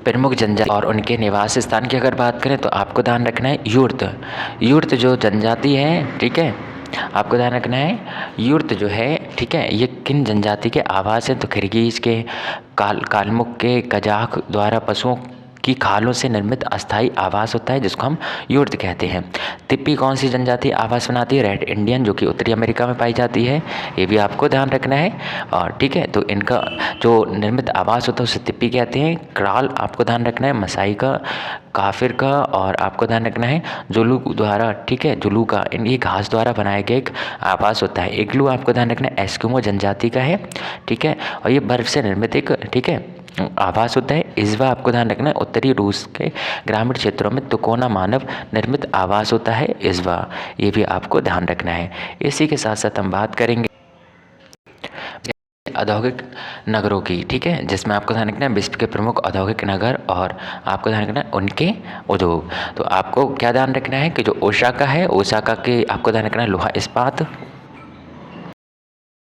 प्रमुख जनजाति और उनके निवास स्थान की अगर बात करें तो आपको ध्यान रखना है यूर्त जो जनजाति है, ठीक है, आपको ध्यान रखना है यूर्त जो है, ठीक है, ये किन जनजाति के आवास हैं, तो किर्गिज के, कालमुक के, कजाक द्वारा पशुओं की खालों से निर्मित अस्थायी आवास होता है जिसको हम यूर्त कहते हैं। तिप्पी कौन सी जनजाति आवास बनाती है? रेड इंडियन, जो कि उत्तरी अमेरिका में पाई जाती है, ये भी आपको ध्यान रखना है। और ठीक है, तो इनका जो निर्मित आवास होता है उसे तिप्पी कहते हैं। क्राल आपको ध्यान रखना है, मसाई का, काफिर का, और आपको ध्यान रखना है जुलू द्वारा, ठीक है, जुलू का, ये घास द्वारा बनाया गया एक आवास होता है। इग्लू आपको ध्यान रखना है एस्किमो जनजाति का है, ठीक है, और ये बर्फ से निर्मित एक, ठीक है, आवास होता है। इज़वा आपको ध्यान रखना है उत्तरी रूस के ग्रामीण क्षेत्रों में तिकोना मानव निर्मित आवास होता है इज़वा, ये भी आपको ध्यान रखना है। इसी के साथ साथ हम बात करेंगे औद्योगिक नगरों की, ठीक है, जिसमें आपको ध्यान रखना है विश्व के प्रमुख औद्योगिक नगर और आपको ध्यान रखना है उनके उद्योग। तो आपको क्या ध्यान रखना है कि जो ओसाका है, ओसाका के आपको ध्यान रखना है लोहा इस्पात,